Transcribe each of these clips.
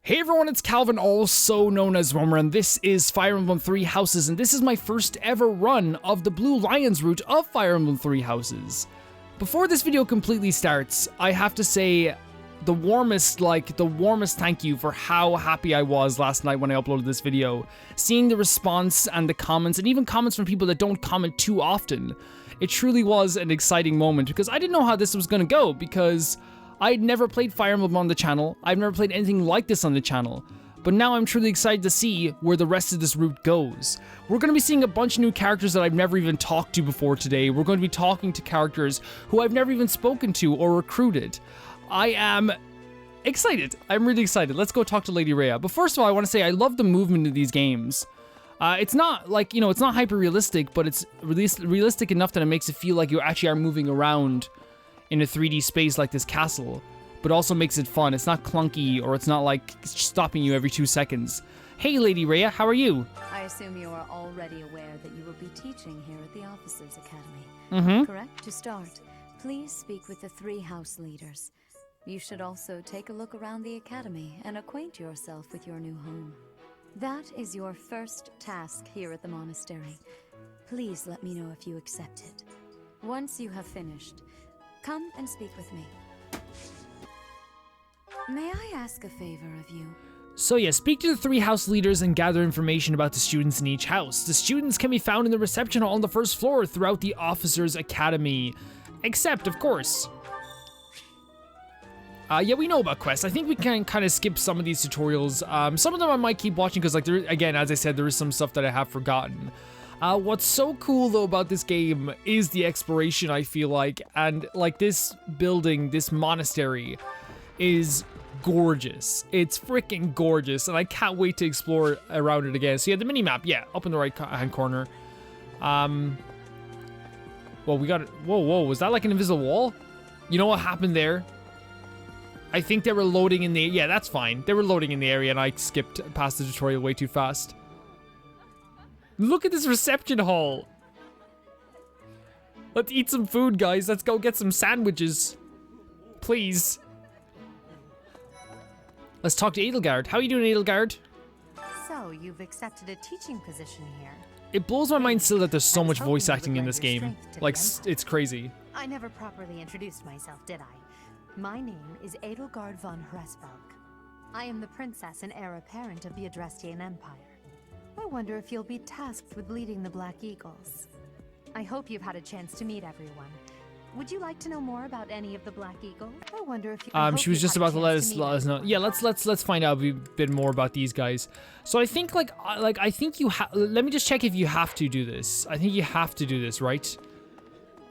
Hey everyone, it's Calvin, also known as Romer, and this is Fire Emblem Three Houses, and this is my first ever run of the Blue Lions route of Fire Emblem Three Houses. Before this video completely starts, I have to say the warmest thank you for how happy I was last night when I uploaded this video. Seeing the response and the comments, and even comments from people that don't comment too often. It truly was an exciting moment, because I didn't know how this was going to go, because I'd never played Fire Emblem on the channel. I've never played anything like this on the channel. But now I'm truly excited to see where the rest of this route goes. We're going to be seeing a bunch of new characters that I've never even talked to before today. We're going to be talking to characters who I've never even spoken to or recruited. I am excited. I'm really excited. Let's go talk to Lady Rhea. But first of all, I want to say I love the movement of these games. It's not like, it's not hyper realistic, but it's realistic enough that it makes it feel like you actually are moving around in a 3D space like this castle, but also makes it fun. It's not clunky, or it's not like stopping you every 2 seconds. Hey Lady Rhea, how are you? I assume you are already aware that you will be teaching here at the Officers Academy. Correct? To start, please speak with the 3 house leaders. You should also take a look around the academy and acquaint yourself with your new home. That is your first task here at the monastery. Please let me know if you accept it. Once you have finished, come and speak with me. May I ask a favor of you? So yeah, speak to the 3 house leaders and gather information about the students in each house. The students can be found in the reception hall on the 1st floor throughout the Officers Academy. Except, of course. Yeah, we know about quests. I think we can kind of skip some of these tutorials. Some of them I might keep watching because, like, again, as I said, there is some stuff that I have forgotten. What's so cool though about this game is the exploration, I feel like, and like this building, this monastery is gorgeous. It's freaking gorgeous, and I can't wait to explore around it again. So yeah, the mini-map, yeah, up in the right hand corner. Well, we got it. Whoa, was that like an invisible wall? You know what happened there? I think they were loading in the, yeah, that's fine. They were loading in the area and I skipped past the tutorial way too fast. Look at this reception hall. Let's eat some food, guys. Let's go get some sandwiches. Please. Let's talk to Edelgard. How are you doing, Edelgard? So, you've accepted a teaching position here. It blows my mind still that there's so much voice acting in this game. Like, it's crazy. I never properly introduced myself, did I? My name is Edelgard von Hresvelg. I am the princess and heir apparent of the Adrestian Empire. I wonder if you'll be tasked with leading the Black Eagles. I hope you've had a chance to meet everyone. Would you like to know more about any of the Black Eagles? I wonder if you she was just about to let us know. Yeah, let's find out a bit more about these guys. So I think I think you let me just check if you have to do this. I think you have to do this, right?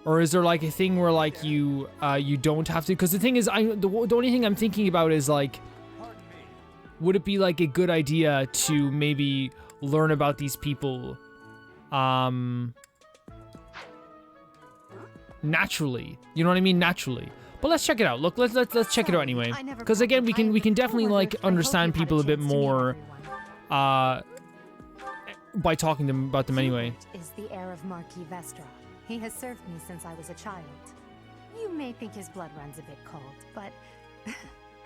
Or is there like a thing where like you don't have to? Because the thing is, the only thing I'm thinking about is like, would it be like a good idea to maybe learn about these people naturally? You know what I mean? Naturally. But let's check it out. Look, let's check it out anyway. Because again, we can definitely like understand people a bit more by talking to them about them anyway. Is the heir of Marquis Vestra. He has served me since I was a child. You may think his blood runs a bit cold, but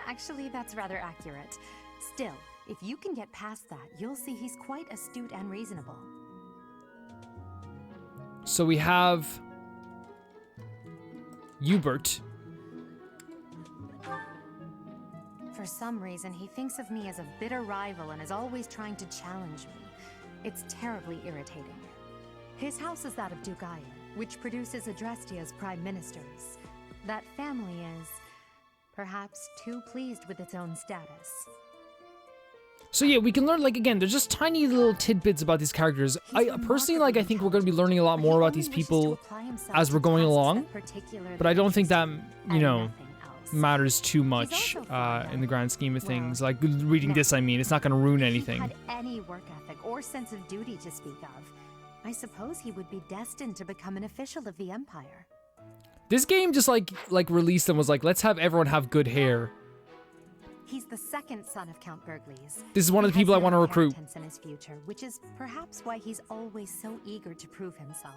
actually that's rather accurate. Still, if you can get past that, you'll see he's quite astute and reasonable. So we have Hubert. For some reason, he thinks of me as a bitter rival and is always trying to challenge me. It's terribly irritating. His house is that of Duke Iron, which produces Adrestia's prime ministers. That family is perhaps too pleased with its own status. So yeah, we can learn, like, again, there's just tiny little tidbits about these characters. I personally, like, I think we're going to be learning a lot more about these people as we're going along, but I don't think that, matters too much in the grand scheme of things. Like, reading this, I mean, it's not going to ruin anything. If he had any work ethic or sense of duty to speak of, I suppose he would be destined to become an official of the Empire. This game just, like released and was like, let's have everyone have good hair. He's the second son of Count Burgles. This is one of the people I want to recruit. In his future, which is perhaps why he's always so eager to prove himself.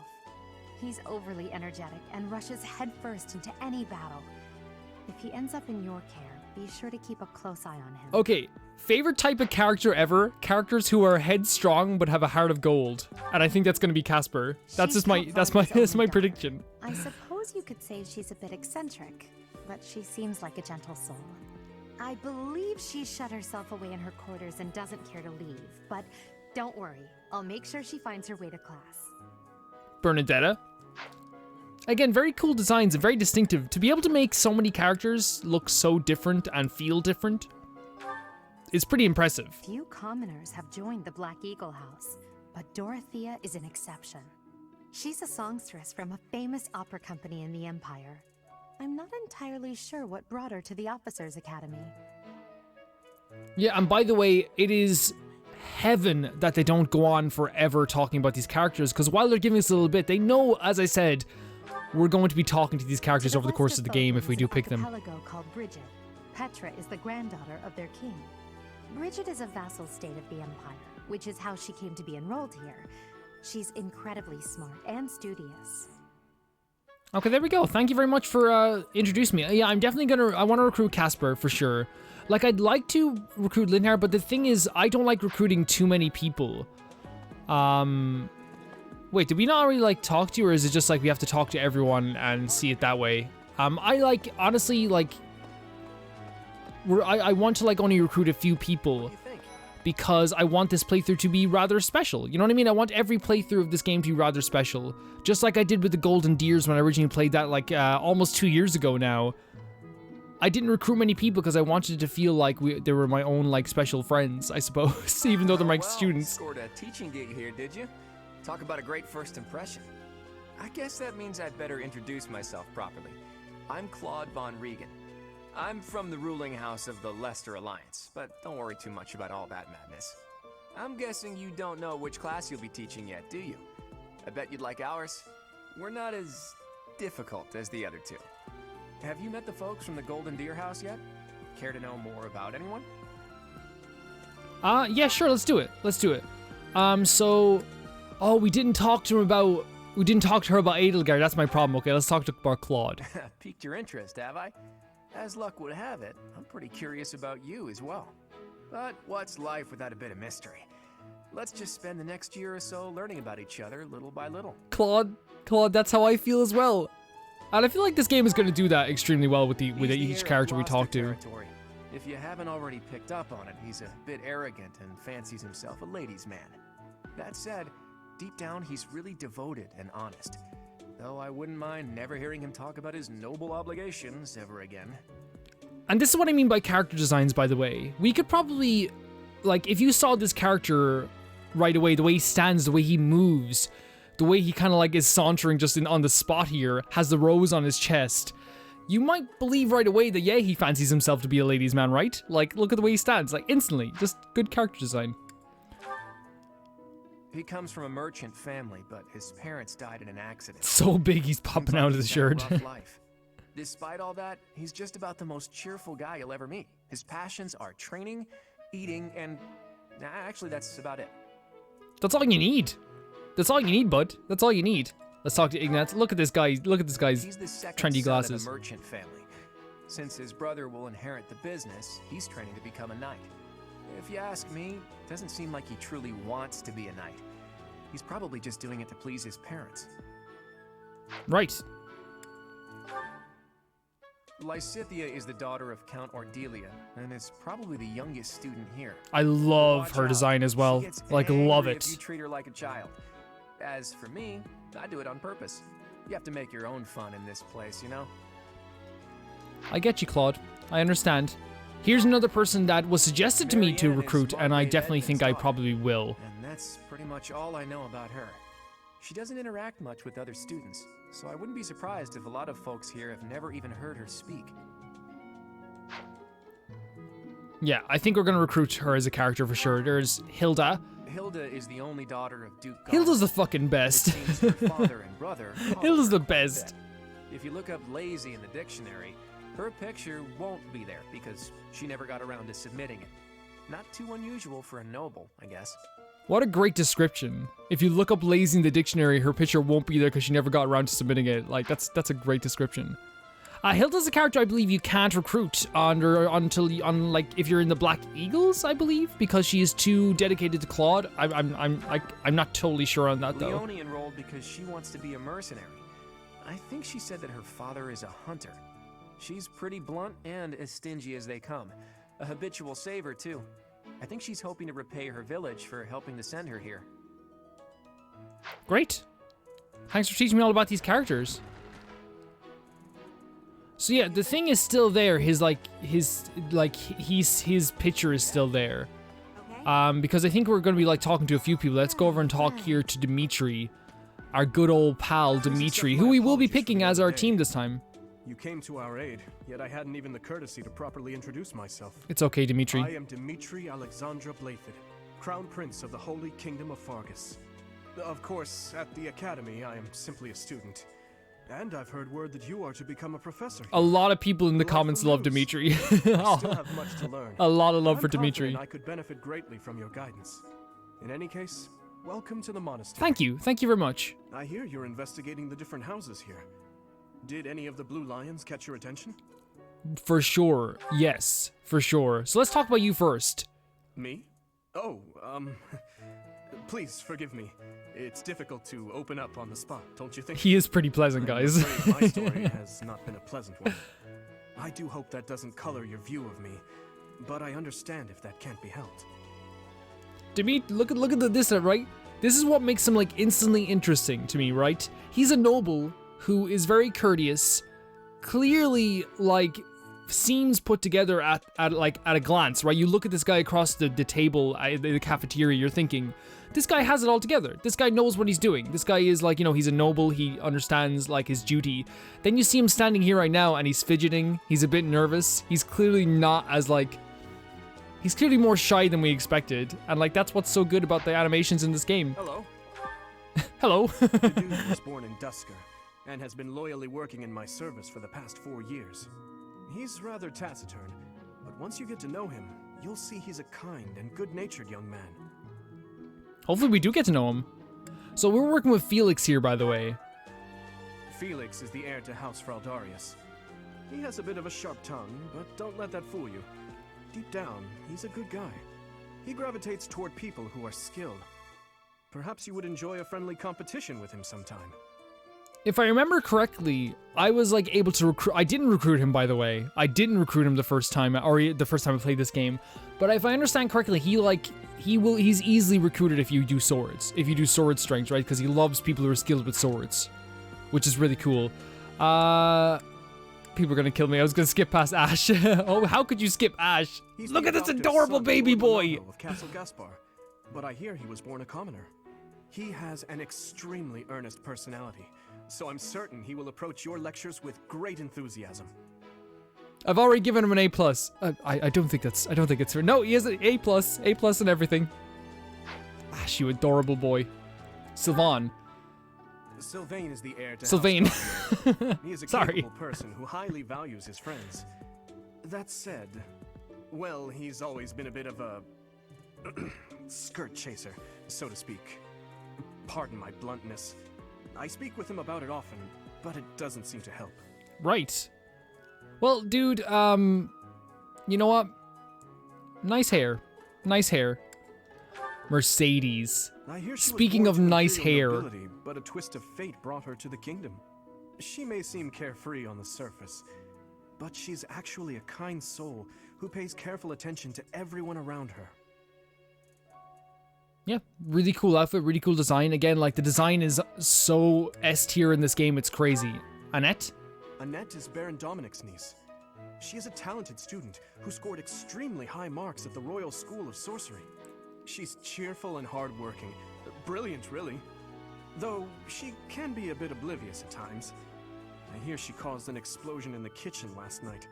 He's overly energetic and rushes headfirst into any battle. If he ends up in your care, Be sure to keep a close eye on him. Okay, favorite type of character ever? Characters who are headstrong but have a heart of gold. And I think that's gonna be Casper. That's just that's my prediction. I suppose you could say she's a bit eccentric, but she seems like a gentle soul. I believe she shut herself away in her quarters and doesn't care to leave, but don't worry, I'll make sure she finds her way to class. Bernadetta. Again, very cool designs and very distinctive. To be able to make so many characters look so different and feel different is pretty impressive. Few commoners have joined the Black Eagle House, but Dorothea is an exception. She's a songstress from a famous opera company in the Empire. I'm not entirely sure what brought her to the Officers' Academy. Yeah, and by the way, it is heaven that they don't go on forever talking about these characters, because while they're giving us a little bit, they know, as I said, we're going to be talking to these characters over the course of the game if we do pick them. Archipelago called Bridget. Petra is the granddaughter of their king. Bridget is a vassal state of the Empire, which is how she came to be enrolled here. She's incredibly smart and studious. Okay, there we go. Thank you very much for introducing me. Yeah, I'm definitely I want to recruit Casper for sure. Like, I'd like to recruit Linhardt, but the thing is, I don't like recruiting too many people. Wait, did we not already, like, talk to you, or is it just, like, we have to talk to everyone and see it that way? I, like, honestly, like, I want to, like, only recruit a few people because I want this playthrough to be rather special. You know what I mean? I want every playthrough of this game to be rather special. Just like I did with the Golden Deers when I originally played that, like, almost 2 years ago now. I didn't recruit many people because I wanted to feel like they were my own, like, special friends, I suppose, even though they're my students. Scored a teaching gig here, did you? Talk about a great first impression. I guess that means I'd better introduce myself properly. I'm Claude von Regan. I'm from the ruling house of the Leicester Alliance, but don't worry too much about all that madness. I'm guessing you don't know which class you'll be teaching yet, do you? I bet you'd like ours. We're not as difficult as the other two. Have you met the folks from the Golden Deer House yet? Care to know more about anyone? Yeah, sure, let's do it. Let's do it. Oh, we didn't talk to her about Edelgard. That's my problem. Okay, let's talk about Claude. Piqued your interest, have I? As luck would have it, I'm pretty curious about you as well. But what's life without a bit of mystery? Let's just spend the next year or so learning about each other little by little. Claude, that's how I feel as well. And I feel like this game is going to do that extremely well with each character we talk to. If you haven't already picked up on it, he's a bit arrogant and fancies himself a ladies' man. That said, deep down he's really devoted and honest. Though I wouldn't mind never hearing him talk about his noble obligations ever again. And this is what I mean by character designs, by the way. We could probably, like, if you saw this character right away, the way he stands, the way he moves, the way he kind of like is sauntering just on the spot here, has the rose on his chest, you might believe right away that, yeah, he fancies himself to be a ladies' man, right? Like, look at the way he stands, like, instantly. Just good character design. He comes from a merchant family, but his parents died in an accident. So big he's popping out of the shirt. Despite all that, he's just about the most cheerful guy you'll ever meet. His passions are training, eating, and actually that's about it. That's all you need. That's all you need, bud. That's all you need. Let's talk to Ignatz. Look at this guy. Look at this guy's trendy glasses. He's the merchant family. Since his brother will inherit the business, he's training to become a knight. If you ask me, it doesn't seem like he truly wants to be a knight. He's probably just doing it to please his parents. Right. Lysithea is the daughter of Count Ordelia, and is probably the youngest student here. I love her design as well. Like, love it. If you treat her like a child. As for me, I do it on purpose. You have to make your own fun in this place, you know? I get you, Claude. I understand. Here's another person that was suggested to me to recruit, and I definitely think I probably will. And that's pretty much all I know about her. She doesn't interact much with other students, so I wouldn't be surprised if a lot of folks here have never even heard her speak. Yeah, I think we're going to recruit her as a character for sure. There's Hilda. Hilda is the only daughter of Duke Garland. Hilda's the fucking best. It seems her father and brother Hilda's the best. If you look up lazy in the dictionary, her picture won't be there because she never got around to submitting it. Not too unusual for a noble, I guess. What a great description. If you look up lazy in the dictionary, her picture won't be there because she never got around to submitting it. Like, that's a great description. Hilda's a character I believe you can't recruit until if you're in the Black Eagles, I believe, because she is too dedicated to Claude. I'm not totally sure on that though. Leonie enrolled because she wants to be a mercenary. I think she said that her father is a hunter. She's pretty blunt and as stingy as they come. A habitual saver too. I think she's hoping to repay her village for helping to send her here. Great. Thanks for teaching me all about these characters. So yeah, the thing is still there. His picture is still there. Because I think we're going to be like talking to a few people. Let's go over and talk here to Dimitri, our good old pal Dimitri, who we will be picking as our team this time. You came to our aid, yet I hadn't even the courtesy to properly introduce myself. It's okay, Dimitri. I am Dimitri Alexandra Blaithid, Crown Prince of the Holy Kingdom of Fargus. Of course, at the Academy, I am simply a student. And I've heard word that you are to become a professor. A lot of people in the comments love Dimitri. I still have much to learn. A lot of love for Dimitri. I could benefit greatly from your guidance. In any case, welcome to the monastery. Thank you. Thank you very much. I hear you're investigating the different houses here. Did any of the Blue Lions catch your attention? For sure. Yes, for sure. So let's talk about you first. Me? Oh, please forgive me. It's difficult to open up on the spot, don't you think? He is pretty pleasant, guys. My story has not been a pleasant one. I do hope that doesn't color your view of me, but I understand if that can't be helped. Dimitri, look at this, right? This is what makes him like instantly interesting to me, right? He's a noble who is very courteous, clearly like seems put together at a glance, right? You look at this guy across the table in the cafeteria, you're thinking, this guy has it all together. This guy knows what he's doing. This guy is like, you know, he's a noble, he understands like his duty. Then you see him standing here right now and he's fidgeting, he's a bit nervous. He's clearly not as like, he's clearly more shy than we expected. And like, that's what's so good about the animations in this game. Hello. Hello. The dude was born in Dusker and has been loyally working in my service for the past 4 years. He's rather taciturn, but once you get to know him, you'll see he's a kind and good-natured young man. Hopefully we do get to know him. So we're working with Felix here, by the way. Felix is the heir to House Fraldarius. He has a bit of a sharp tongue, but don't let that fool you. Deep down, he's a good guy. He gravitates toward people who are skilled. Perhaps you would enjoy a friendly competition with him sometime. If I remember correctly, I was like able to recruit. I didn't recruit him, by the way. I didn't recruit him the first time, or the first time I played this game. But if I understand correctly, he's easily recruited if you do swords. If you do sword strength, right? Because he loves people who are skilled with swords, which is really cool. People are gonna kill me. I was gonna skip past Ash. Oh, how could you skip Ash? Look at this adorable baby boy. Of Castle Gaspar, but I hear he was born a commoner. He has an extremely earnest personality, so I'm certain he will approach your lectures with great enthusiasm. I've already given him an A+. I don't think it's fair. No, he has an A+, A+ and everything. Ash, you adorable boy. Sylvain. Sylvain is the heir to Sylvain. He is a Sorry. capable person who highly values his friends. That said, well, he's always been a bit of a skirt chaser, so to speak. Pardon my bluntness. I speak with him about it often, but it doesn't seem to help. Right. Well, dude, you know what? Nice hair. Nice hair. Mercedes. Speaking of nice hair. Nobility, but a twist of fate brought her to the kingdom. She may seem carefree on the surface, but she's actually a kind soul who pays careful attention to everyone around her. Yeah, really cool outfit, really cool design. Again, like the design is so S tier in this game, it's crazy. Annette? Annette is Baron Dominic's niece. She is a talented student who scored extremely high marks at the Royal School of Sorcery. She's cheerful and hardworking. Brilliant, really. Though she can be a bit oblivious at times. I hear she caused an explosion in the kitchen last night.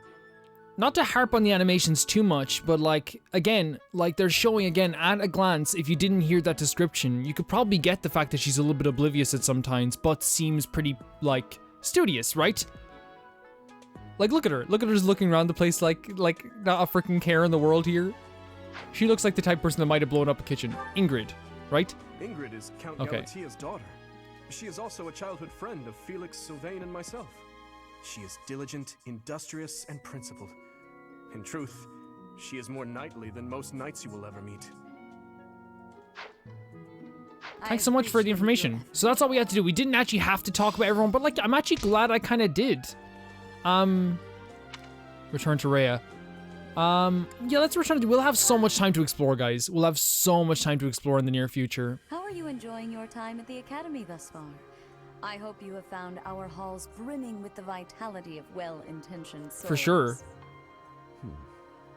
Not to harp on the animations too much, but like, again, like they're showing again at a glance, if you didn't hear that description, you could probably get the fact that she's a little bit oblivious at sometimes, but seems pretty, like, studious, right? Like, look at her just looking around the place like not a freaking care in the world here. She looks like the type of person that might have blown up a kitchen. Ingrid, right? Ingrid is Count Okay. Galatia's daughter. She is also a childhood friend of Felix, Sylvain, and myself. She is diligent, industrious, and principled. In truth, she is more knightly than most knights you will ever meet. Thanks so much for the information. So that's all we had to do. We didn't actually have to talk about everyone, but like, I'm actually glad I kind of did. Return to Rhea. Yeah, let's return to, we'll have so much time to explore, guys. We'll have so much time to explore in the near future. How are you enjoying your time at the Academy thus far? I hope you have found our halls brimming with the vitality of well-intentioned souls. For sure.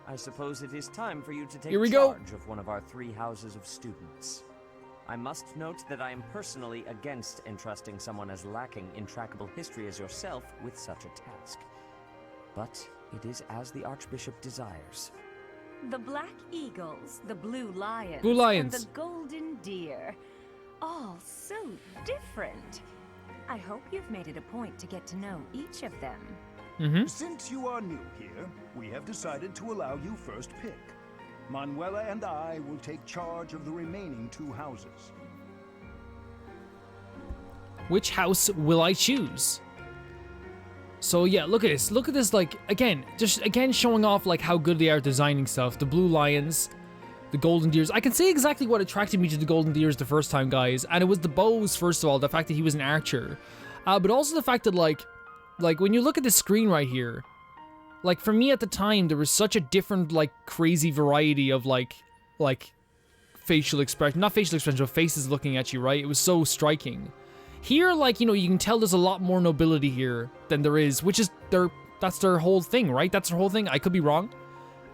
I suppose it is time for you to take Here we go. charge of one of our 3 houses of students. I must note that I am personally against entrusting someone as lacking in trackable history as yourself with such a task. But it is as the Archbishop desires. The Black Eagles, the Blue Lions, Blue Lions. and the Golden Deer. All so different. I hope you've made it a point to get to know each of them. Since you are new here, we have decided to allow you first pick. Manuela and I will take charge of the remaining 2 houses. Which house will I choose? So yeah, look at this. Look at this, like, again, just again showing off like how good they are at designing stuff. The Blue Lions, the Golden Deers. I can say exactly what attracted me to the Golden Deers the first time, guys. And it was the bows, first of all, the fact that he was an archer. But also the fact that like when you look at the screen right here, like for me at the time, there was such a different, like, crazy variety of like facial expression, not facial expression, but faces looking at you, right? It was so striking. Here, like, you know, you can tell there's a lot more nobility here than there is, which is that's their whole thing, right? That's their whole thing. I could be wrong.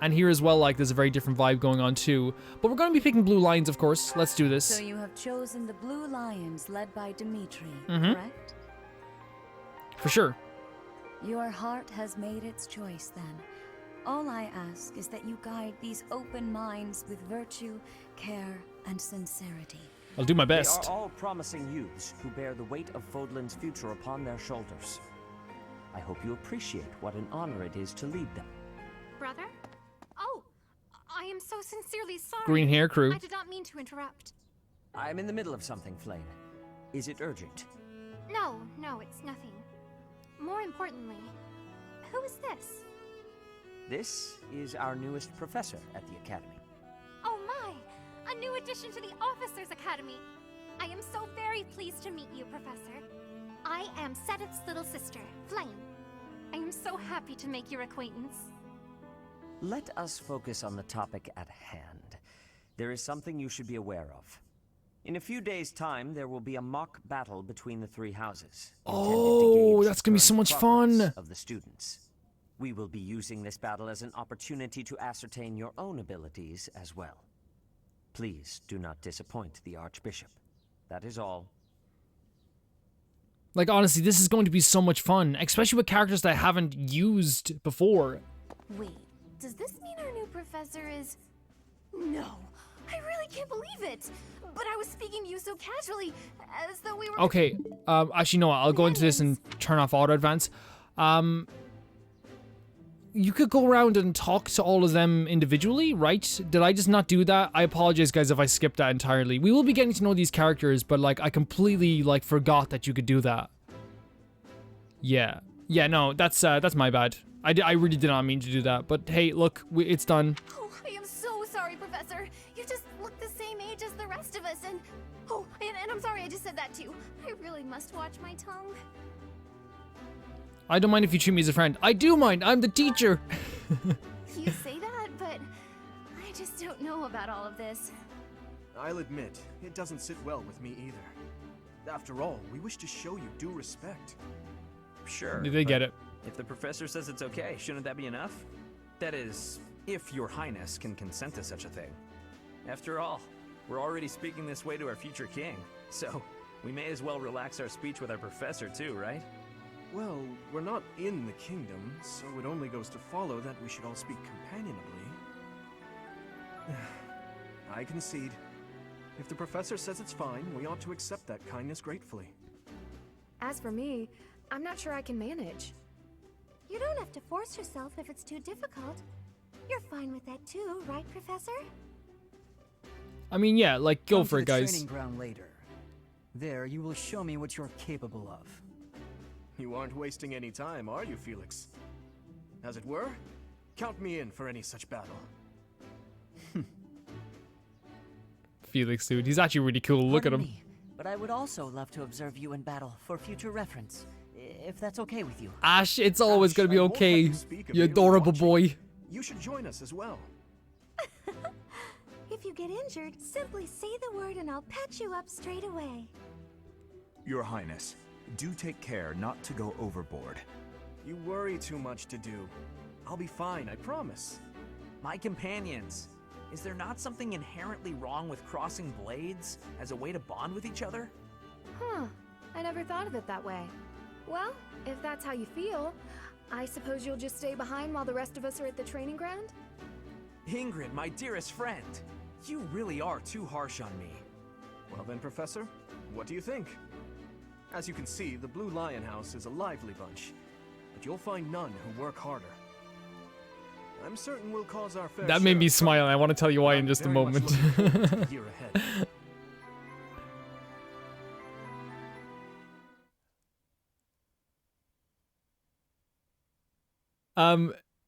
And here as well, like, there's a very different vibe going on too. But we're going to be picking Blue Lions, of course. Let's do this. So you have chosen the Blue Lions led by Dimitri, correct? For sure. Your heart has made its choice then. All I ask is that you guide these open minds with virtue, care, and sincerity. I'll do my They best. are all promising youths who bear the weight of Fodlan's future upon their shoulders. I hope you appreciate what an honor it is to lead them. Brother? Oh, I am so sincerely sorry. Green hair crew. I did not mean to interrupt. I'm in the middle of something, Flame. Is it urgent? No, it's nothing. More importantly, who is this? This is our newest professor at the Academy. Oh my! A new addition to the Officers Academy! I am so very pleased to meet you, Professor. I am Sedith's little sister, Flame. I am so happy to make your acquaintance. Let us focus on the topic at hand. There is something you should be aware of. In a few days' time, there will be a mock battle between the 3 houses. Oh, that's gonna be so much fun! Of the students. We will be using this battle as an opportunity to ascertain your own abilities as well. Please do not disappoint the Archbishop. That is all. Like, honestly, this is going to be so much fun, especially with characters that I haven't used before. Wait, does this mean our new professor is... No, I really can't believe it! But I was speaking to you so casually, as though we were... Okay, actually, no, I'll go into this and turn off auto advance. You could go around and talk to all of them individually, right? Did I just not do that? I apologize, guys, if I skipped that entirely. We will be getting to know these characters, but, like, I completely, like, forgot that you could do that. Yeah. Yeah, no, that's my bad. I really did not mean to do that, but hey, look, it's done. Oh, I am so sorry, Professor. You just look the same age as the rest of us, and... Oh, and I'm sorry I just said that too. I really must watch my tongue. I don't mind if you treat me as a friend. I do mind, I'm the teacher. You say that, but I just don't know about all of this. I'll admit, it doesn't sit well with me either. After all, we wish to show you due respect. Sure. Did they get it? If the professor says it's okay, shouldn't that be enough? That is, if your highness can consent to such a thing. After all, we're already speaking this way to our future king, so we may as well relax our speech with our professor too, right? Well, we're not in the kingdom, so it only goes to follow that we should all speak companionably. I concede. If the professor says it's fine, we ought to accept that kindness gratefully. As for me, I'm not sure I can manage. You don't have to force yourself if it's too difficult. You're fine with that too, right, Professor? I mean, yeah, like, go Come for to it, the guys. training ground later. There, you will show me what you're capable of. You aren't wasting any time, are you, Felix? As it were, count me in for any such battle. Felix, dude, he's actually really cool. Look at him. Me, but I would also love to observe you in battle for future reference, if that's okay with you. Ash, it's always gonna be okay. You adorable boy. You should join us as well. If you get injured, simply say the word and I'll patch you up straight away. Your Highness, do take care not to go overboard. You worry too much to do. I'll be fine, I promise. My companions, is there not something inherently wrong with crossing blades as a way to bond with each other? Huh. I never thought of it that way. Well, if that's how you feel, I suppose you'll just stay behind while the rest of us are at the training ground? Ingrid, my dearest friend, you really are too harsh on me. Well then, Professor, what do you think? As you can see, the Blue Lion House is a lively bunch, but you'll find none who work harder. I'm certain we'll cause our fair That made me share of smile. I want to tell you why I'm in just a very much moment. looking forward to the year ahead.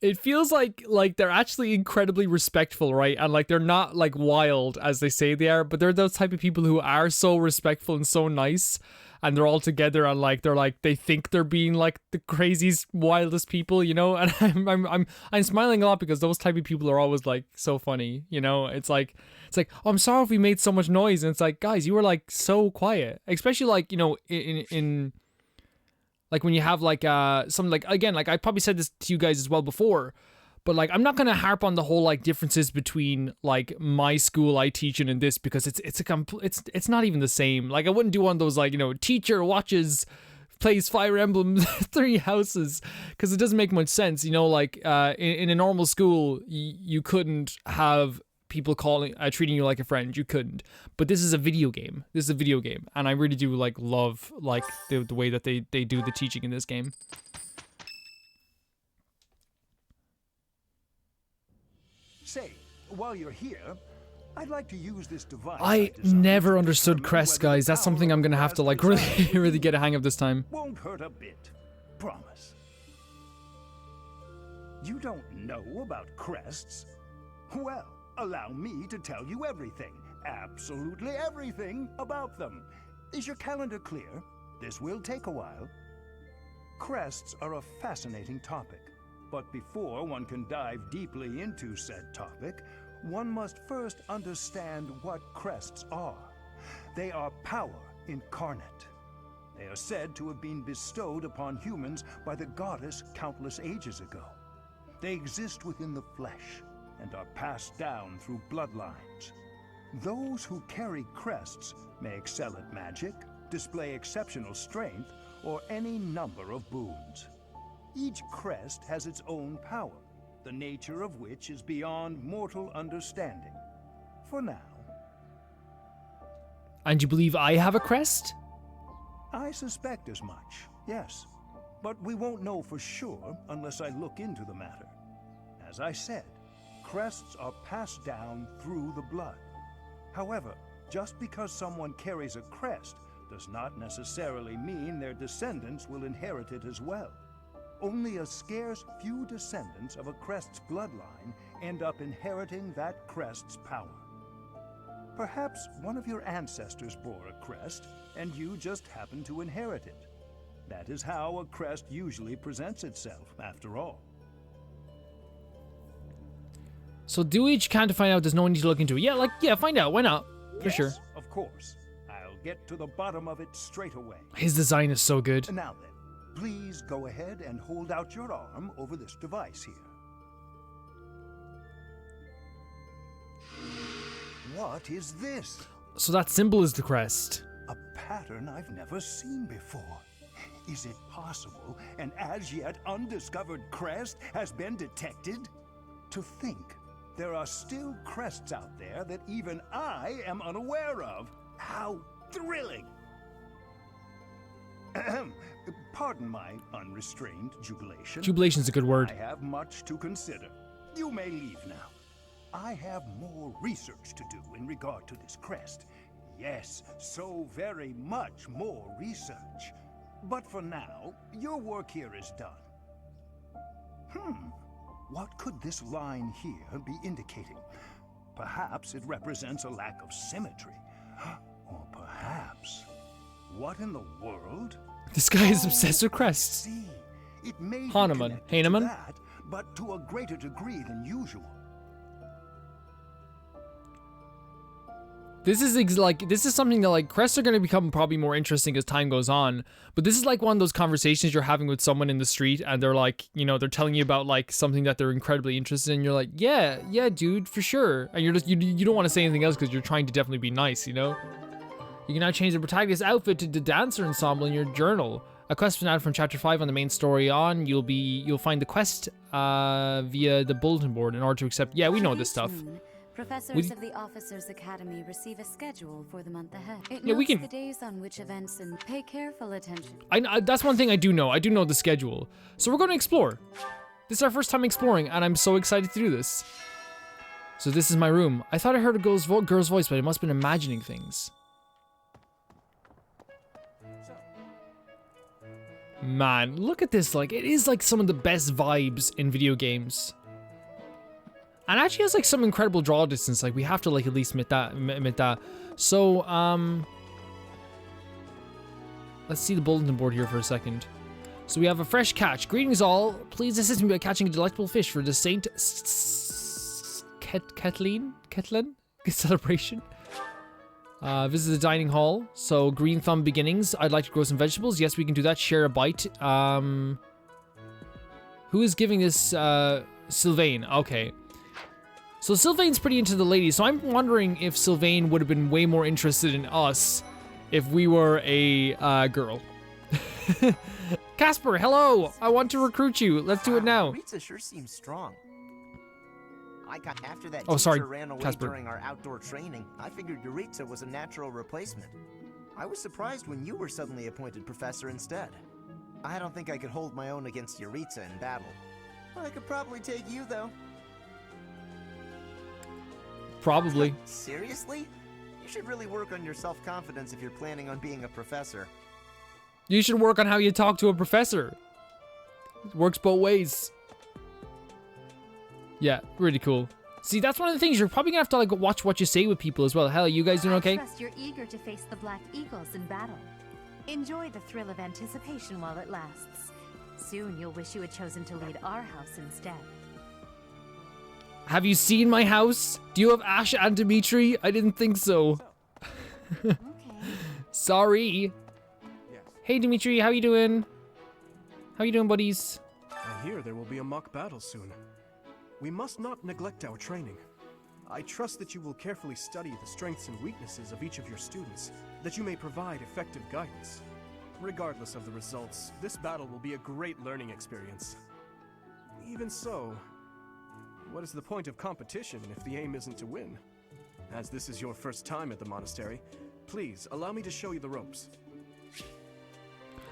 It feels like they're actually incredibly respectful, right? And like they're not like wild as they say they are, but they're those type of people who are so respectful and so nice, and they're all together and like they think they're being like the craziest, wildest people, you know? And I'm smiling a lot because those type of people are always like so funny, you know? It's like oh, I'm sorry if we made so much noise, and it's like, guys, you were like so quiet, especially like, you know, in like when you have like something like, again, like I probably said this to you guys as well before, but like I'm not gonna harp on the whole like differences between like my school I teach in and this, because it's not even the same. Like I wouldn't do one of those like, you know, teacher plays Fire Emblem 3 houses, because it doesn't make much sense, you know. Like in a normal school you couldn't have people treating you like a friend. You couldn't. But this is a video game. And I really do like love like the way that they do the teaching in this game. Say, while you're here, I'd like to use this device. I never understood crests, guys. That's something I'm gonna have to like really get a hang of this time. Won't hurt a bit. Promise. You don't know about crests? Well, allow me to tell you everything, absolutely everything about them. Is your calendar clear? This will take a while. Crests are a fascinating topic, but before one can dive deeply into said topic, one must first understand what crests are. They are power incarnate. They are said to have been bestowed upon humans by the goddess countless ages ago. They exist within the flesh and are passed down through bloodlines. Those who carry crests may excel at magic, display exceptional strength, or any number of boons. Each crest has its own power, the nature of which is beyond mortal understanding. For now. And you believe I have a crest? I suspect as much, yes. But we won't know for sure unless I look into the matter. As I said, crests are passed down through the blood. However, just because someone carries a crest does not necessarily mean their descendants will inherit it as well. Only a scarce few descendants of a crest's bloodline end up inheriting that crest's power. Perhaps one of your ancestors bore a crest, and you just happen to inherit it. That is how a crest usually presents itself, after all. So do each can to find out. There's no need to look into it. Yeah, find out. Why not? For Yes, sure. of course. I'll get to the bottom of it straight away. His design is so good. Now then, please go ahead and hold out your arm over this device here. What is this? So that symbol is the crest. A pattern I've never seen before. Is it possible an as yet undiscovered crest has been detected? To think there are still crests out there that even I am unaware of. How thrilling! Ahem. Pardon my unrestrained jubilation. Jubilation's a good word. I have much to consider. You may leave now. I have more research to do in regard to this crest. Yes, so very much more research. But for now, your work here is done. What could this line here be indicating? Perhaps it represents a lack of symmetry. Or perhaps... What in the world? This guy is obsessed with crests. See, it may be Hahnemann. connected to Hahnemann? that, but to a greater degree than usual. This is this is something that like crests are going to become probably more interesting as time goes on, but this is like one of those conversations you're having with someone in the street and they're like, you know, they're telling you about like something that they're incredibly interested in. You're like, yeah, dude, for sure. And you're just, you don't want to say anything else because you're trying to definitely be nice, you know? You can now change the protagonist's outfit to the dancer ensemble in your journal. A quest was added from chapter 5 on the main story on. You'll find the quest via the bulletin board in order to accept. Yeah, we know this stuff. Professors of the Officers Academy receive a schedule for the month ahead. It Yeah, we notes can. the days on which events and pay careful attention. I that's one thing I do know. I do know the schedule. So we're going to explore. This is our first time exploring, and I'm so excited to do this. So this is my room. I thought I heard a girl's voice, but I must have been imagining things. Man, look at this. Like, it is like some of the best vibes in video games. And actually has like some incredible draw distance. Like, we have to like at least admit that. So, let's see the bulletin board here for a second. So we have a fresh catch. Greetings all. Please assist me by catching a delectable fish for the Saint Kathleen celebration. Visit the dining hall. So green thumb beginnings. I'd like to grow some vegetables. Yes, we can do that. Share a bite. Who is giving this? Sylvain. Okay. So Sylvain's pretty into the ladies. So I'm wondering if Sylvain would have been way more interested in us if we were a girl. Casper, hello. I want to recruit you. Let's do it now. Rita sure seems strong. I got after that Oh, sorry, teacher ran away Casper. during our outdoor training. I figured Yuritsa was a natural replacement. I was surprised when you were suddenly appointed professor instead. I don't think I could hold my own against Yuritsa in battle. I could probably take you though. Probably. Seriously? You should really work on your self-confidence if you're planning on being a professor. You should work on how you talk to a professor. It works both ways. Yeah, really cool. See, that's one of the things. You're probably gonna have to like watch what you say with people as well. Hell, you guys doing okay? I trust you're eager to face the Black Eagles in battle. Enjoy the thrill of anticipation while it lasts. Soon you'll wish you had chosen to lead our house instead. Have you seen my house? Do you have Ash and Dimitri? I didn't think so. Okay. Sorry. Hey Dimitri, how you doing? How you doing, buddies? I hear there will be a mock battle soon. We must not neglect our training. I trust that you will carefully study the strengths and weaknesses of each of your students, that you may provide effective guidance. Regardless of the results, this battle will be a great learning experience. Even so, what is the point of competition if the aim isn't to win? As this is your first time at the monastery, please allow me to show you the ropes.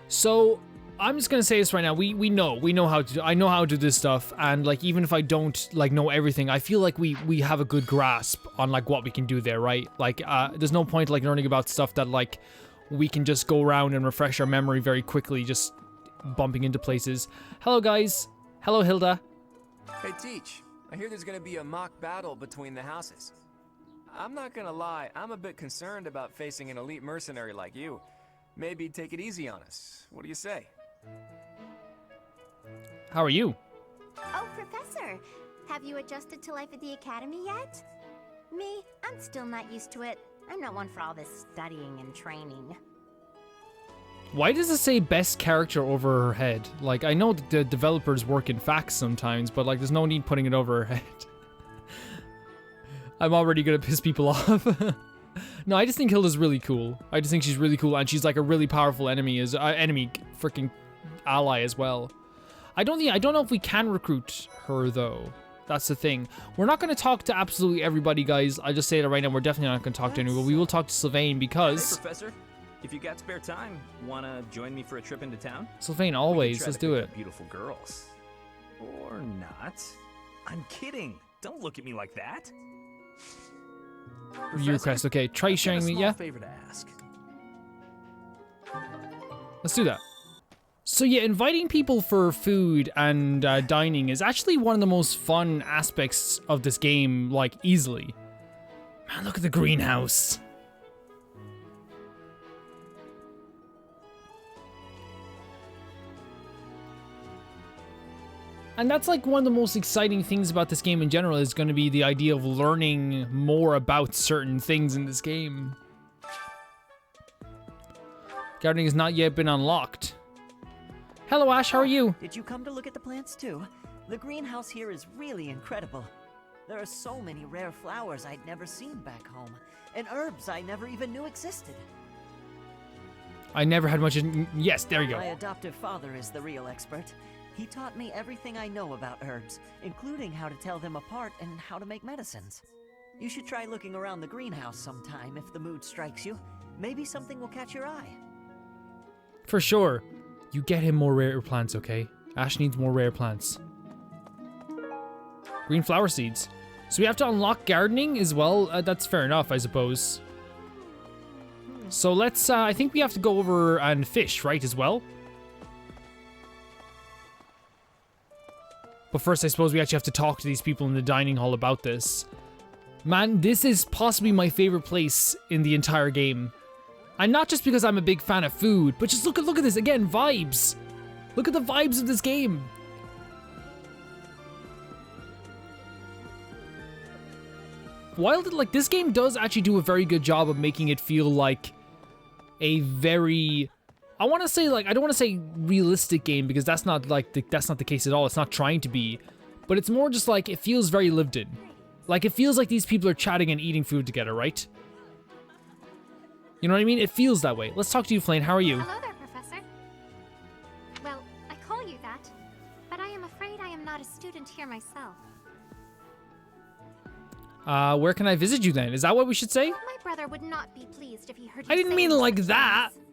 So, I'm just gonna say this right now. We know how to. I know how to do this stuff, and like even if I don't like know everything, I feel like we have a good grasp on like what we can do there, right? Like, there's no point like learning about stuff that like we can just go around and refresh our memory very quickly, just bumping into places. Hello, guys. Hello, Hilda. Hey, Teach. I hear there's gonna be a mock battle between the houses. I'm not gonna lie, I'm a bit concerned about facing an elite mercenary like you. Maybe take it easy on us. What do you say? How are you? Oh, Professor, have you adjusted to life at the academy yet? Me, I'm still not used to it. I'm not one for all this studying and training. Why does it say best character over her head? Like, I know that the developers work in facts sometimes, but like there's no need putting it over her head. I'm already gonna piss people off. No, I just think Hilda's really cool. I just think she's really cool, and she's like a really powerful enemy freaking ally as well. I don't know if we can recruit her though. That's the thing. We're not going to talk to absolutely everybody, guys. I just say that right now. We're definitely not going to talk to anyone, but we will talk to Sylvain because. Hey, Professor, if you got spare time, wanna join me for a trip into town? Sylvain, always. Let's do it. Beautiful girls, or not? I'm kidding. Don't look at me like that. Review request. Okay, try sharing me. Yeah. Favor to ask. Let's do that. So yeah, inviting people for food and dining is actually one of the most fun aspects of this game, like, easily. Man, look at the greenhouse. And that's like one of the most exciting things about this game in general is going to be the idea of learning more about certain things in this game. Gardening has not yet been unlocked. Hello, Ash, how are you? Did you come to look at the plants too? The greenhouse here is really incredible. There are so many rare flowers I'd never seen back home, and herbs I never even knew existed. I never had much... Yes, there you go. My adoptive father is the real expert. He taught me everything I know about herbs, including how to tell them apart and how to make medicines. You should try looking around the greenhouse sometime if the mood strikes you. Maybe something will catch your eye. For sure. You get him more rare plants, okay? Ash needs more rare plants. Green flower seeds. So we have to unlock gardening as well? That's fair enough, I suppose. So let's, I think we have to go over and fish, right, as well? But first, I suppose we actually have to talk to these people in the dining hall about this. Man, this is possibly my favorite place in the entire game. And not just because I'm a big fan of food, but just look at this again, vibes. Look at the vibes of this game. While like this game does actually do a very good job of making it feel like a very, I want to say like, I don't want to say realistic game because that's not like that's not the case at all. It's not trying to be, but it's more just like it feels very lived in. Like it feels like these people are chatting and eating food together, right? You know what I mean? It feels that way. Let's talk to you, Flane. How are you? Hello there, Professor. Well, I call you that, but I am afraid I am not a student here myself. Where can I visit you then? Is that what we should say? My brother would not be pleased if he heard you I didn't say mean like such that. things.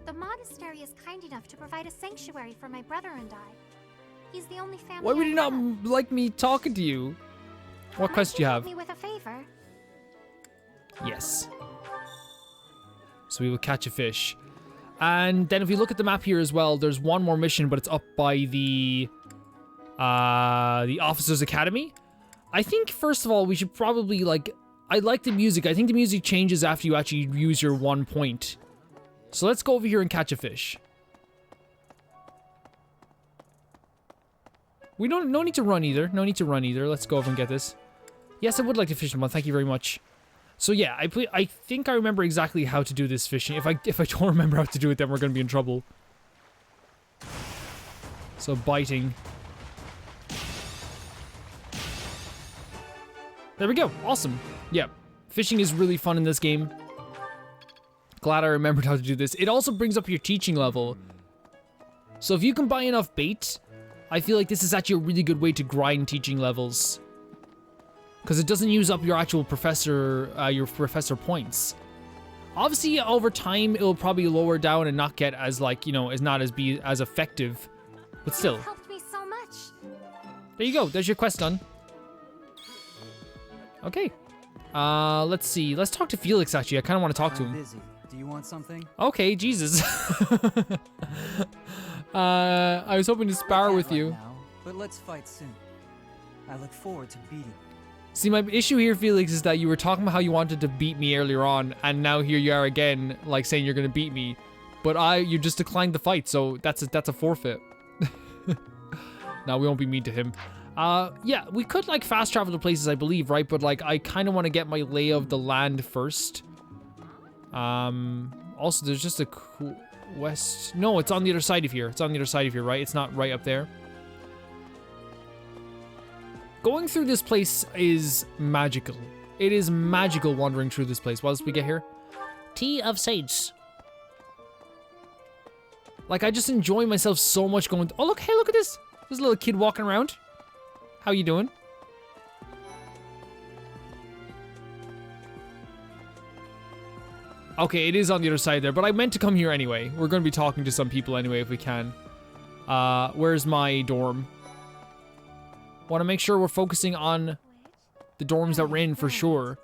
The monastery is kind enough to provide a sanctuary for my brother and I. He's the only family. Why would I you not have. like me talking to you? What quest do you have? Me with a favor. Yes. So we will catch a fish. And then if we look at the map here as well, there's one more mission, but it's up by the Officers Academy. I think, first of all, we should probably, like, I like the music. I think the music changes after you actually use your 1 point. So let's go over here and catch a fish. We don't, no need to run either. No need to run either. Let's go over and get this. Yes, I would like to fish one. Thank you very much. So yeah, I think I remember exactly how to do this fishing. If I don't remember how to do it, then we're gonna be in trouble. So biting. There we go. Awesome. Yeah, fishing is really fun in this game. Glad I remembered how to do this. It also brings up your teaching level. So if you can buy enough bait, I feel like this is actually a really good way to grind teaching levels. Because it doesn't use up your actual professor points. Obviously, over time, it'll probably lower down and not get as, like, you know, be as effective. But still. You've helped me so much. There you go. There's your quest done. Okay. Let's see. Let's talk to Felix, actually. I kind of want to talk to him. Busy. Do you want something? Okay, Jesus. I was hoping to spar with you. Now, but let's fight soon. I look forward to beating you. See, my issue here, Felix, is that you were talking about how you wanted to beat me earlier on, and now here you are again, like saying you're gonna beat me, but you just declined the fight, so that's a forfeit. No, we won't be mean to him. Yeah, we could like fast travel to places, I believe, right? But like, I kind of want to get my lay of the land first. Also, there's just a quest. No, it's on the other side of here. It's on the other side of here, right? It's not right up there. Going through this place is magical. It is magical wandering through this place. What else we get here? Tea of Sage. Like, I just enjoy myself so much going... Oh, look, hey, look at this. There's a little kid walking around. How you doing? Okay, it is on the other side there, but I meant to come here anyway. We're going to be talking to some people anyway if we can. Where's my dorm? Want to make sure we're focusing on the dorms that we're in for sure.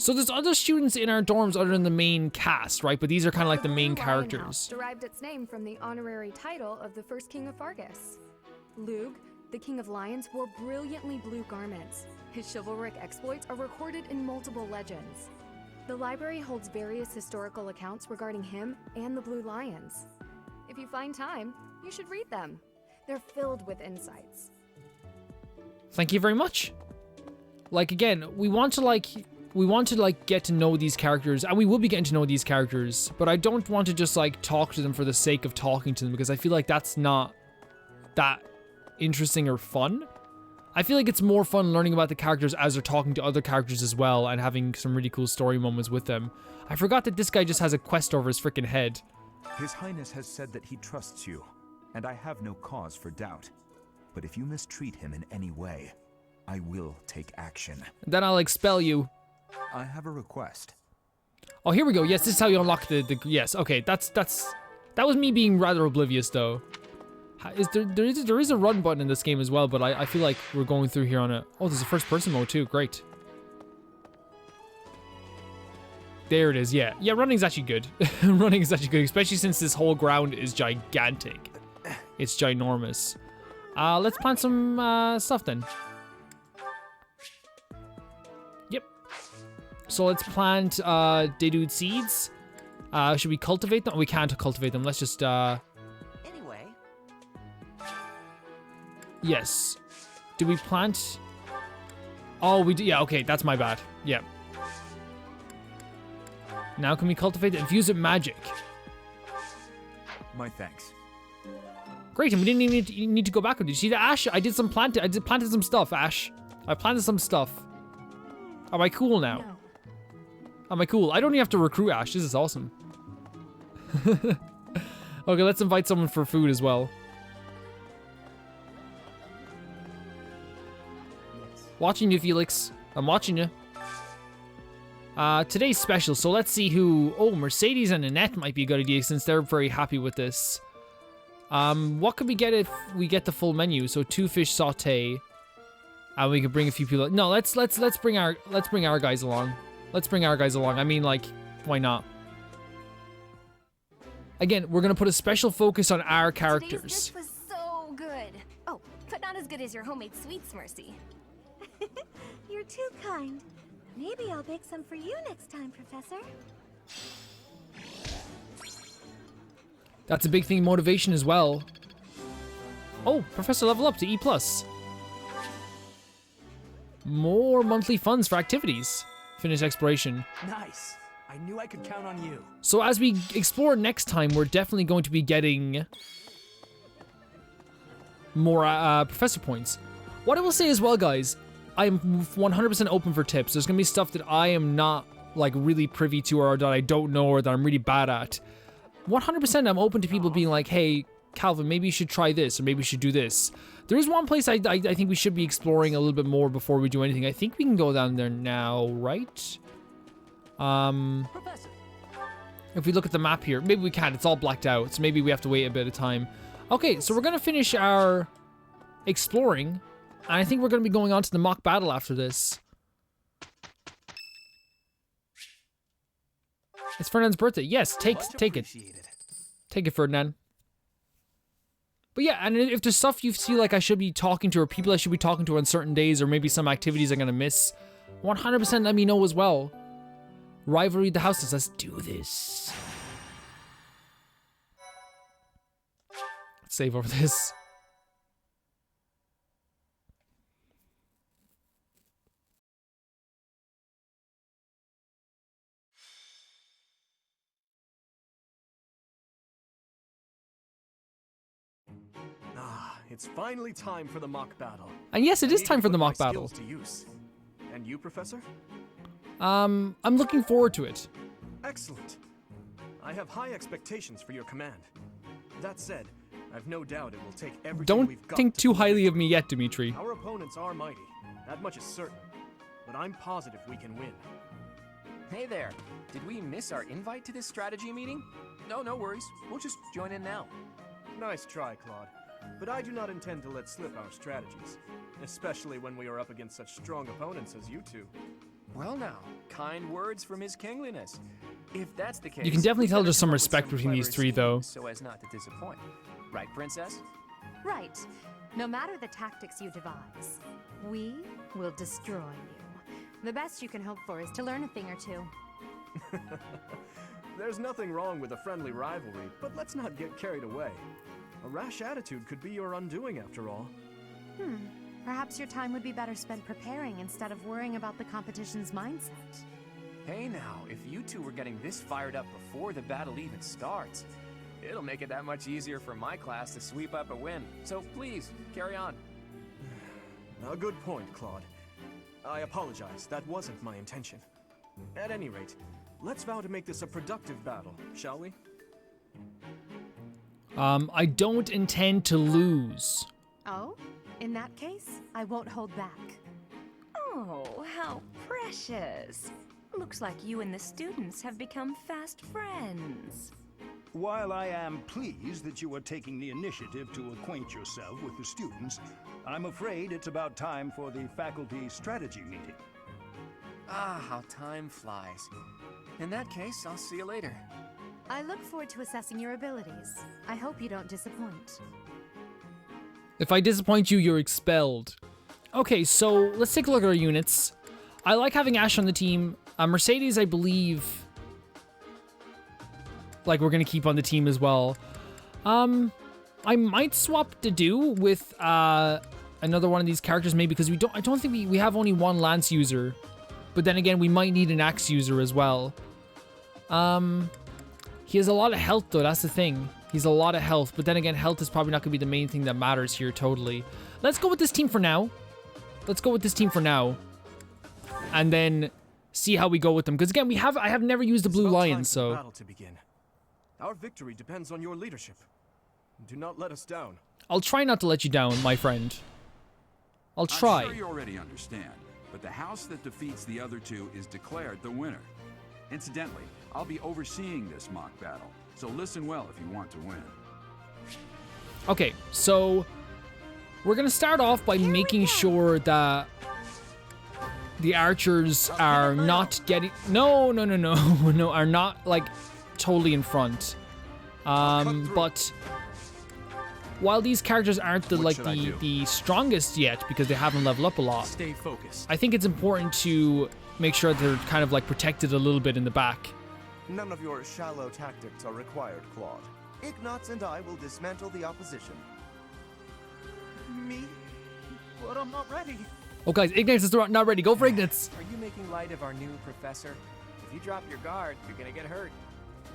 So there's other students in our dorms other than the main cast, right? But these are kind of like the main Blue Lion House characters. derived its name from the honorary title of the first king of Fargus. Lug, the king of lions, wore brilliantly blue garments. His chivalric exploits are recorded in multiple legends. The library holds various historical accounts regarding him and the Blue Lions. If you find time, you should read them. They're filled with insights. Thank you very much. Like, again, we want to get to know these characters, and we will be getting to know these characters, but I don't want to just like talk to them for the sake of talking to them, because I feel like that's not that interesting or fun. I feel like it's more fun learning about the characters as they're talking to other characters as well, and having some really cool story moments with them. I forgot that this guy just has a quest over his freaking head. His Highness has said that he trusts you, and I have no cause for doubt. But if you mistreat him in any way, I will take action. Then I'll expel you. I have a request. Oh, here we go. Yes, this is how you unlock the yes. Okay, that was me being rather oblivious though. There is a run button in this game as well, but I feel like we're going through here on a... Oh, there's a first person mode too. Great. There it is. Yeah, running's actually good. Running is actually good, especially since this whole ground is gigantic. It's ginormous. Let's plant some stuff then. Yep. So let's plant Dedude seeds. Should we cultivate them? We can't cultivate them. Let's just Anyway. Yes. Do we plant? Oh, we do. Yeah, okay, that's my bad. Yeah. Now can we cultivate it? Infuse it magic. My thanks. Great, and we didn't even need to go back. Did you see the Ash? I planted some stuff, Ash. I planted some stuff. Am I cool now? No. Am I cool? I don't even have to recruit Ash. This is awesome. Okay, let's invite someone for food as well. Watching you, Felix. I'm watching you. Today's special, so let's see who... Oh, Mercedes and Annette might be a good idea since they're very happy with this. What could we get if we get the full menu? So 2 fish sauté. And we could bring a few people... No, let's bring our guys along. Let's bring our guys along. I mean, like, why not? Again, we're gonna put a special focus on our characters. Today's dish was so good. Oh, but not as good as your homemade sweets, Mercy. You're too kind. Maybe I'll bake some for you next time, Professor. That's a big thing, motivation as well. Oh, Professor level up to E+. More monthly funds for activities. Finish exploration. Nice. I knew I could count on you. So as we explore next time, we're definitely going to be getting more professor points. What I will say as well, guys, I am 100% open for tips. There's going to be stuff that I am not like really privy to, or that I don't know, or that I'm really bad at. 100% I'm open to people being like, hey, Calvin, maybe you should try this, or maybe you should do this. There is one place I think we should be exploring a little bit more before we do anything. I think we can go down there now, right? Professor. If we look at the map here, maybe we can't. It's all blacked out, so maybe we have to wait a bit of time. Okay, so we're going to finish our exploring, and I think we're going to be going on to the mock battle after this. It's Ferdinand's birthday. Yes, take it. Take it, Ferdinand. But yeah, and if there's stuff you feel like I should be talking to, or people I should be talking to on certain days, or maybe some activities I'm going to miss, 100% let me know as well. Rivalry the houses. Let's do this. Let's save over this. It's finally time for the mock battle. And yes, it is time for the mock battle. To use. And you, Professor? I'm looking forward to it. Excellent. I have high expectations for your command. That said, I've no doubt it will take everything we've got. Don't think too highly of me yet, Dimitri. Our opponents are mighty. That much is certain. But I'm positive we can win. Hey there. Did we miss our invite to this strategy meeting? No worries. We'll just join in now. Nice try, Claude. But I do not intend to let slip our strategies. Especially when we are up against such strong opponents as you two. Well now, kind words from His Kingliness. If that's the case, You can definitely we tell better there's some come up with respect between these clever three, though. schemes so as not to disappoint. Right, Princess? Right. No matter the tactics you devise, we will destroy you. The best you can hope for is to learn a thing or two. There's nothing wrong with a friendly rivalry, but let's not get carried away. A rash attitude could be your undoing after all. Perhaps your time would be better spent preparing instead of worrying about the competition's mindset. Hey now, if you two were getting this fired up before the battle even starts, it'll make it that much easier for my class to sweep up a win. So please, carry on. A good point, Claude. I apologize, that wasn't my intention. At any rate, let's vow to make this a productive battle, shall we? I don't intend to lose. Oh? In that case, I won't hold back. Oh, how precious. Looks like you and the students have become fast friends. While I am pleased that you are taking the initiative to acquaint yourself with the students, I'm afraid it's about time for the faculty strategy meeting. Ah, how time flies. In that case, I'll see you later. I look forward to assessing your abilities. I hope you don't disappoint. If I disappoint you, you're expelled. Okay, so let's take a look at our units. I like having Ash on the team. Mercedes, I believe, like, we're gonna keep on the team as well. I might swap Dedue with another one of these characters, maybe, because I don't think we have only one Lance user. But then again, we might need an Axe user as well. He has a lot of health, though. That's the thing. He's a lot of health. But then again, health is probably not going to be the main thing that matters here, totally. Let's go with this team for now. Let's go with this team for now. And then see how we go with them. Because again, I have never used the Blue Lions, so... Battle to begin. Our victory depends on your leadership. Do not let us down. I'll try not to let you down, my friend. I'll try. I'm sure you already understand, but the house that defeats the other two is declared the winner. Incidentally, I'll be overseeing this mock battle, so listen well if you want to win. Okay, so we're gonna start off by making sure that the archers are not getting no, are not like totally in front. But while these characters aren't the strongest yet because they haven't leveled up a lot, Stay focused. I think it's important to make sure they're kind of like protected a little bit in the back. None of your shallow tactics are required, Claude. Ignatz and I will dismantle the opposition. Me? But I'm not ready. Oh guys, Ignatz is not ready. Go for Ignatz. Are you making light of our new professor? If you drop your guard, you're gonna get hurt.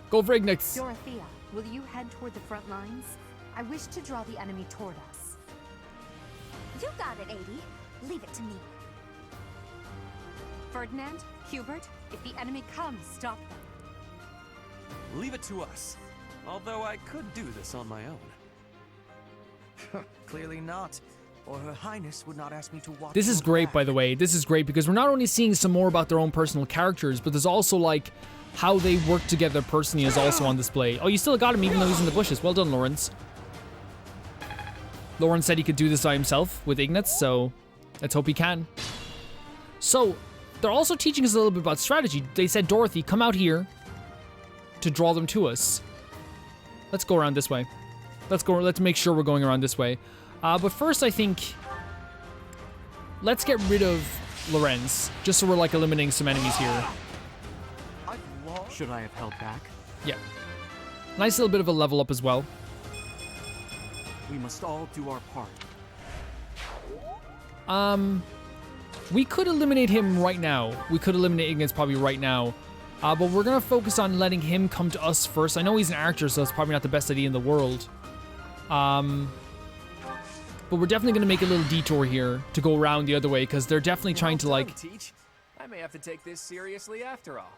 Go for Ignatz. Dorothea, will you head toward the front lines? I wish to draw the enemy toward us. You got it, 80. Leave it to me. Ferdinand, Hubert, if the enemy comes, stop them. Leave it to us. Although I could do this on my own. Clearly not. Or Her Highness would not ask me to watch. This is great, by the way. This is great because we're not only seeing some more about their own personal characters, but there's also like how they work together personally is also on display. Oh, you still got him even though he's in the bushes. Well done, Lawrence. Lawrence said he could do this by himself with Ignatz, so let's hope he can. So, they're also teaching us a little bit about strategy. They said, Dorothy, come out here to draw them to us. Let's go around this way. Let's make sure we're going around this way. But first, I think, let's get rid of Lorenz, just so we're like eliminating some enemies here. Should I have held back? Yeah. Nice little bit of a level up as well. We must all do our part. We could eliminate him right now. We could eliminate Ignatz probably right now. But we're gonna focus on letting him come to us first. I know he's an archer, so it's probably not the best idea in the world. But we're definitely gonna make a little detour here to go around the other way, because they're definitely trying to like... Teach. I may have to take this seriously after all.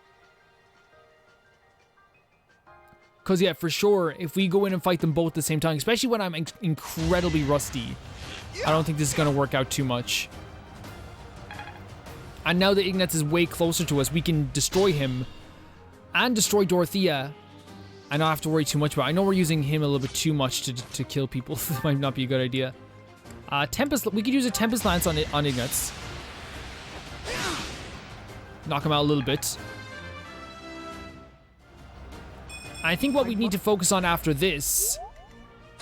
Because, yeah, for sure, if we go in and fight them both at the same time, especially when I'm incredibly rusty, I don't think this is going to work out too much. And now that Ignatz is way closer to us, we can destroy him and destroy Dorothea and not have to worry too much about it. I know we're using him a little bit too much to kill people. This might not be a good idea. We could use a Tempest Lance on Ignatz. knock him out a little bit. I think what we need to focus on after this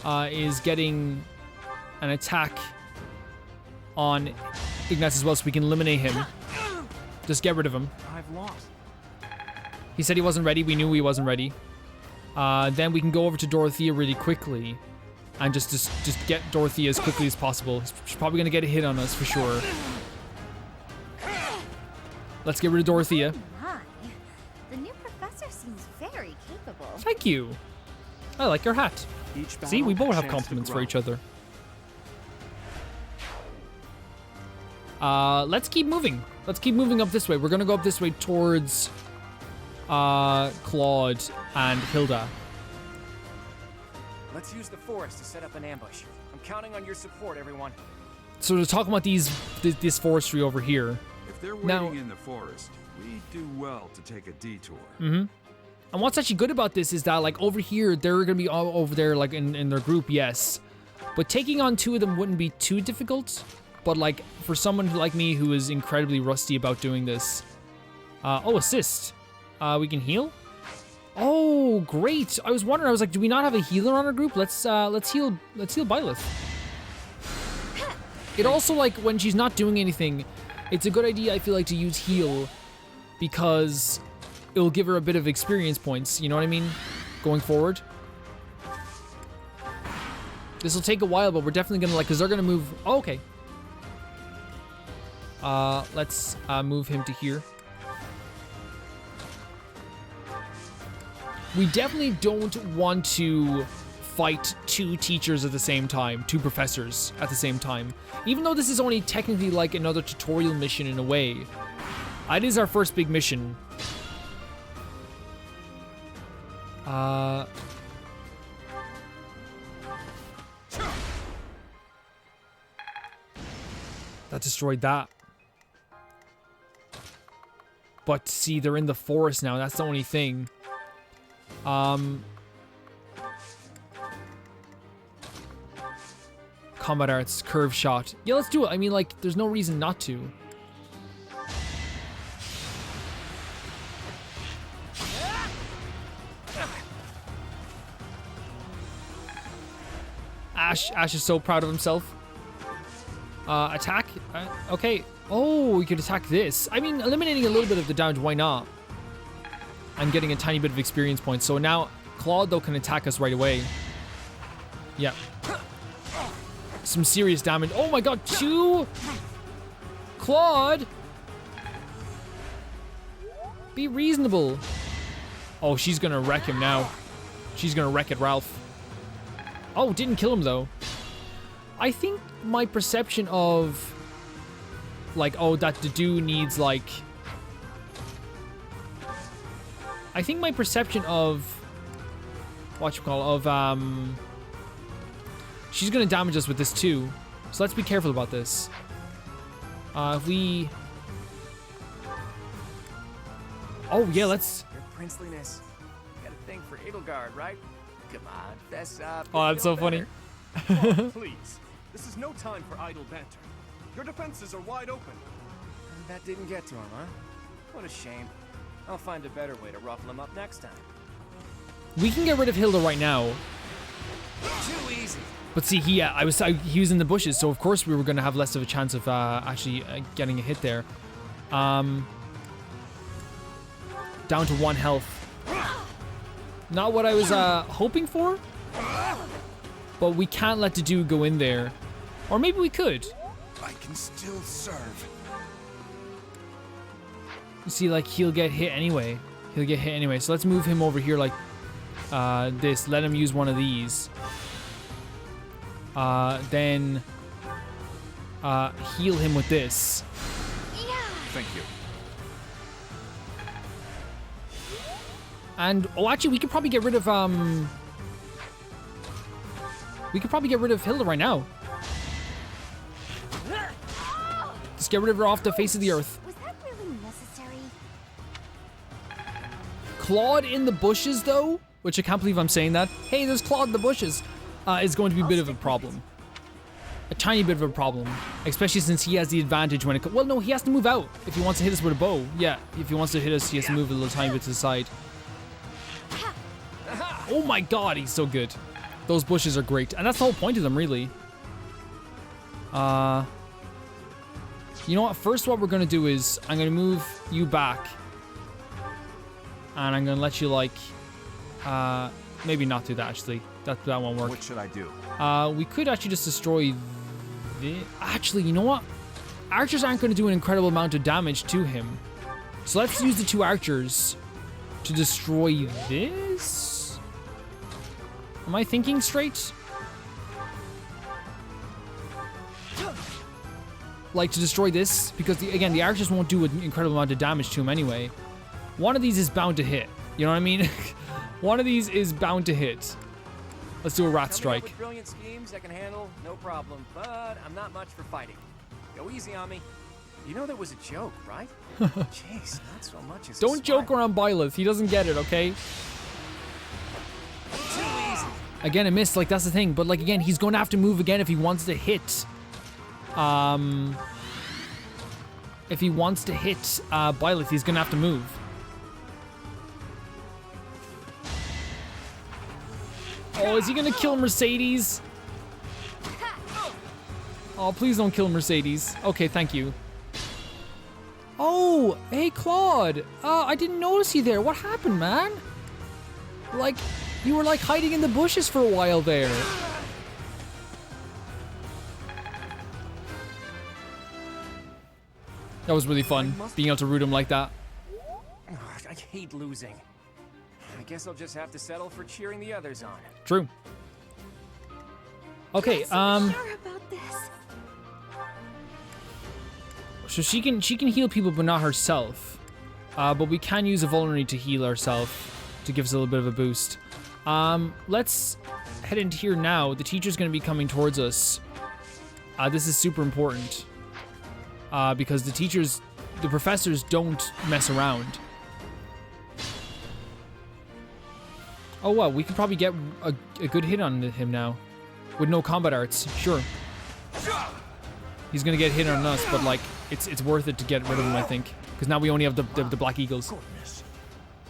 is getting an attack on Ignatz as well, so we can eliminate him. Just get rid of him. I've lost. He said he wasn't ready. We knew he wasn't ready. Then we can go over to Dorothea really quickly and just get Dorothea as quickly as possible. She's probably gonna get a hit on us for sure. Let's get rid of Dorothea. My, the new professor seems very capable. Thank you. I like your hat. See, we both have compliments for each other. Let's keep moving. Let's keep moving up this way. We're gonna go up this way towards Claude and Hilda. Let's use the forest to set up an ambush. I'm counting on your support, everyone. So to talk about this forestry over here. If they're waiting in the forest, we do well to take a detour. And what's actually good about this is that, like, over here, they're gonna be all over there, like, in their group, yes. But taking on 2 of them wouldn't be too difficult. But, like, for someone like me who is incredibly rusty about doing this. Oh, assist. We can heal? Oh, great. I was wondering, I was like, do we not have a healer on our group? Let's heal Byleth. It also, like, when she's not doing anything, it's a good idea, I feel like, to use heal because it'll give her a bit of experience points, you know what I mean? Going forward. This will take a while, but we're definitely gonna, like, because they're gonna move. Oh, okay. Let's move him to here. We definitely don't want to fight 2 teachers at the same time, 2 professors at the same time. Even though this is only technically like another tutorial mission in a way, it is our first big mission. That destroyed that. But see, they're in the forest now. That's the only thing. Combat arts, curve shot. Yeah, let's do it. I mean, like, there's no reason not to. Ash is so proud of himself. Attack. Okay. Oh, we could attack this. I mean, eliminating a little bit of the damage, why not? I'm getting a tiny bit of experience points. So now Claude, though, can attack us right away. Yeah. Some serious damage. Oh my god, 2? Claude! Be reasonable. Oh, she's gonna wreck him now. She's gonna wreck it, Ralph. Oh, didn't kill him, though. I think my perception of... like, oh, that Dedue needs, like... I think my perception of... she's gonna damage us with this, too. So let's be careful about this. If we... Oh, yeah, let's... Your princeliness. Got a thing for Edelgard, right? Come on, fess up. Oh, that's so funny. Oh, please. This is no time for idle banter. Your defenses are wide open. That didn't get to him, huh? What a shame. I'll find a better way to ruffle him up next time. We can get rid of Hilda right now. Too easy. But see, he was in the bushes, so of course we were going to have less of a chance of actually getting a hit there. Down to 1 health. Not what I was hoping for, but we can't let Dedue go in there. Or maybe we could. I can still serve. You see, like, he'll get hit anyway. He'll get hit anyway. So let's move him over here like this. Let him use one of these. Then heal him with this. Thank you. And oh, actually, we could probably get rid of Hilda right now. Just get rid of her off the face of the earth. Was that really necessary? Claude in the bushes, though, which I can't believe I'm saying that. Hey, there's Claude in the bushes. Is going to be a bit of a problem. a tiny bit of a problem, especially since he has the advantage when it well, no, he has to move out if he wants to hit us with a bow. Yeah, if he wants to hit us, he has to move a little tiny bit to the side. Oh my god, he's so good. Those bushes are great, and that's the whole point of them, really. You know what? First, what we're gonna do is I'm gonna move you back, and I'm gonna let you like, maybe not do that. Actually, that won't work. What should I do? We could actually just destroy this. Actually, you know what? Archers aren't gonna do an incredible amount of damage to him, so let's use the 2 archers to destroy this. Am I thinking straight? Like to destroy this, because again, the archers won't do an incredible amount of damage to him anyway. One of these is bound to hit. You know what I mean? One of these is bound to hit. Let's do a rat strike. With brilliant schemes I can handle, no problem. But I'm not much for fighting. Go easy on me. You know that was a joke, right? Jeez, not so much as Don't joke around Byleth. He doesn't get it, okay? Too easy. Again, a miss. Like, that's the thing. But like again, he's going to have to move again if he wants to hit. If he wants to hit Byleth, he's gonna have to move. Oh, is he gonna kill Mercedes? Oh, please don't kill Mercedes. Okay, thank you. Oh, hey Claude. I didn't notice you there. What happened, man? Like, you were like hiding in the bushes for a while there. That was really fun, being able to root him like that. I hate losing. I guess I'll just have to settle for cheering the others on. True. Okay, Sure about this. so she can heal people, but not herself. But we can use a vulnerability to heal ourselves to give us a little bit of a boost. Let's head into here now. The teacher's going to be coming towards us. This is super important. Because the professors don't mess around. Oh wow, we can probably get a good hit on him now. With no combat arts, sure. He's gonna get hit on us, but like, it's worth it to get rid of him, I think. Because now we only have the Black Eagles. Goodness.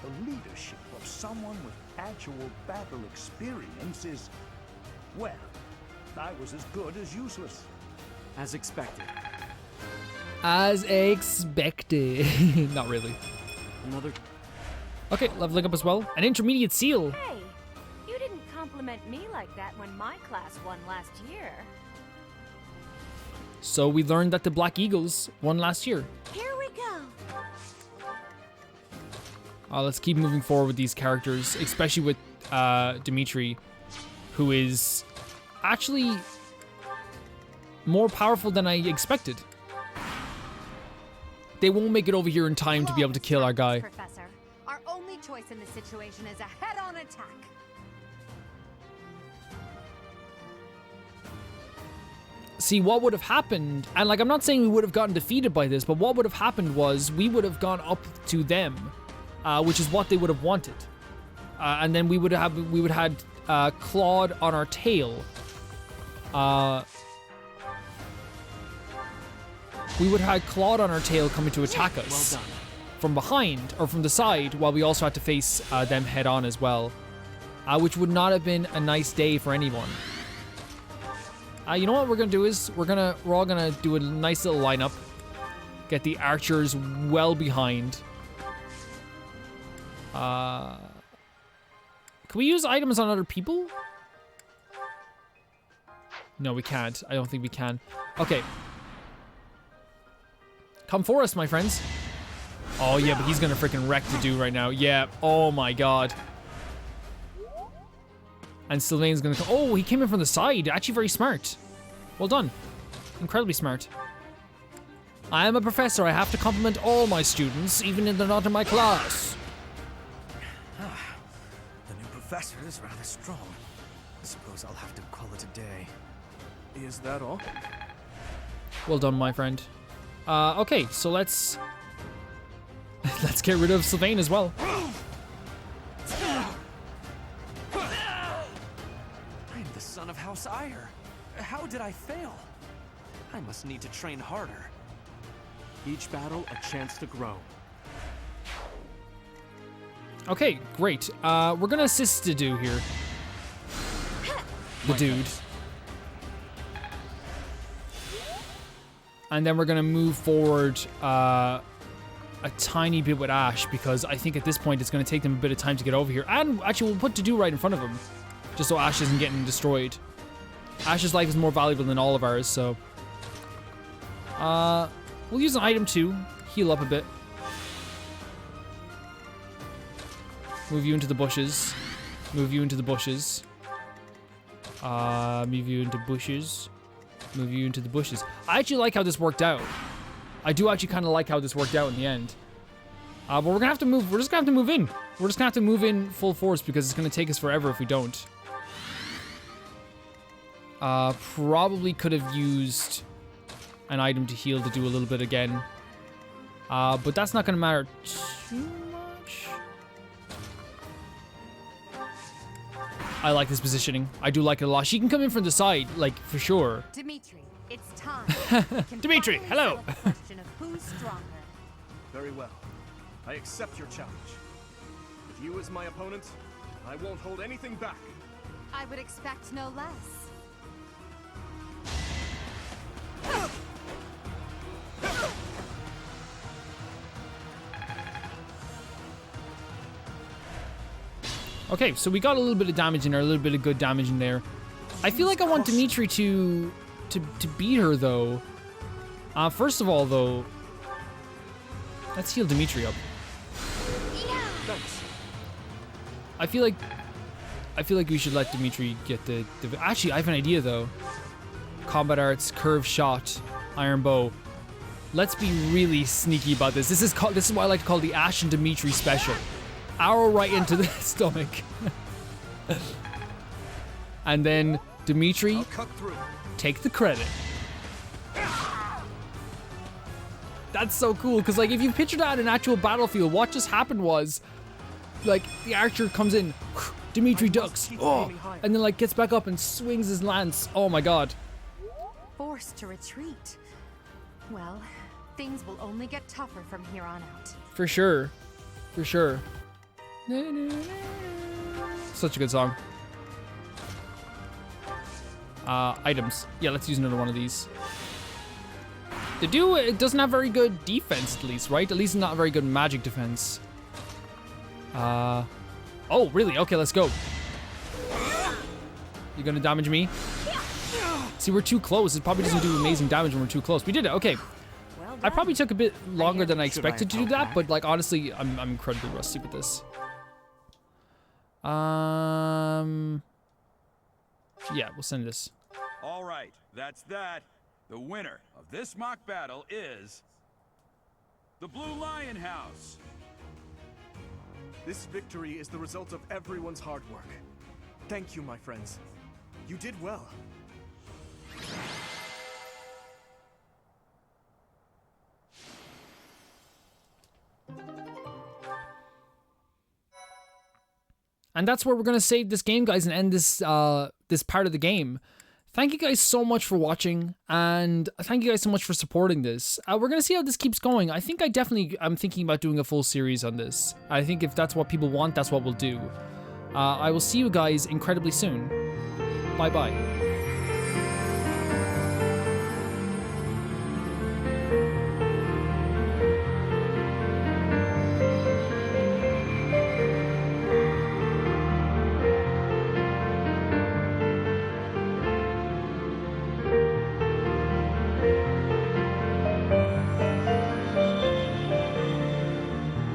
The leadership of someone with actual battle experience is, well, I was as good as useless. As expected. As expected. Not really. Another. Okay, leveling up as well. An intermediate seal. Hey, you didn't compliment me like that when my class won last year. So we learned that the Black Eagles won last year. Here we go. Let's keep moving forward with these characters, especially with Dimitri, who is actually more powerful than I expected. They won't make it over here in time to be able to kill our guy. Professor, our only choice in this situation is a head-on attack. See, what would have happened, and like, I'm not saying we would have gotten defeated by this, but what would have happened was we would have gone up to them, which is what they would have wanted. And then we would have had Claude on our tail. We would have had Claude on our tail coming to attack us from behind or from the side, while we also had to face them head on as well, which would not have been a nice day for anyone. You know what we're gonna do is we're all gonna do a nice little lineup, get the archers well behind. Can we use items on other people? No, we can't. I don't think we can. Okay. Come for us, my friends. Oh, yeah, but he's gonna freaking wreck the dude right now. Yeah. Oh, my God. And Sylvain's gonna come. Oh, he came in from the side. Actually, very smart. Well done. Incredibly smart. I am a professor. I have to compliment all my students, even if they're not in my class. The new professor is rather strong. I suppose I'll have to call it a day. Is that all? Well done, my friend. Okay, so let's get rid of Sylvain as well. I'm the son of House Ire. How How did I fail? I must need to train harder. Each battle a chance to grow. Okay, great. We're gonna assist the dude here. The dude. And then we're gonna move forward a tiny bit with Ash, because I think at this point it's gonna take them a bit of time to get over here. And actually, we'll put Dedu right in front of him, just so Ash isn't getting destroyed. Ash's life is more valuable than all of ours, so we'll use an item to heal up a bit. Move you into the bushes. Move you into the bushes. Move you into bushes. Move you into the bushes. I actually like how this worked out. I do actually kind of like how this worked out in the end. But we're gonna have to move. We're just gonna have to move in. We're just gonna have to move in full force because it's gonna take us forever if we don't. Probably could have used an item to heal to do a little bit again. But that's not gonna matter too much. I like this positioning. I do like it a lot. She can come in from the side, like, for sure. Dimitri, it's time. Dimitri, hello. Question of who's stronger. Very well. I accept your challenge. With you as my opponent, I won't hold anything back. I would expect no less. Okay, so we got a little bit of damage in there, a little bit of good damage in there. I feel like I want Dimitri to beat her, though. First of all, though, let's heal Dimitri up. I feel like we should let Dimitri get the actually, I have an idea, though. Combat arts, curved shot, iron bow. Let's be really sneaky about this. This is what I like to call the Ash and Dimitri special. Arrow right into the stomach. And then Dimitri, take the credit. That's so cool, because like if you picture that in an actual battlefield, what just happened was, like, the archer comes in, Dimitri ducks, and then like gets back up and swings his lance. Oh my god. Forced to retreat. Well, things will only get tougher from here on out. For sure. For sure. Such a good song. Items. Yeah, let's use another one of these. It doesn't have very good defense, at least, right? At least not very good magic defense. Oh, really? Okay, let's go. You gonna damage me? See, we're too close. It probably doesn't do amazing damage when we're too close. We did it. Okay. I probably took a bit longer than I expected to do that, but like honestly, I'm incredibly rusty with this. Yeah, we'll send this. All right, that's that. The winner of this mock battle is the Blue Lion House. This victory is the result of everyone's hard work. Thank you, my friends. You did well. And that's where we're going to save this game, guys, and end this this part of the game. Thank you guys so much for watching, and thank you guys so much for supporting this. We're going to see how this keeps going. I think I'm thinking about doing a full series on this. I think if that's what people want, that's what we'll do. I will see you guys incredibly soon. Bye-bye.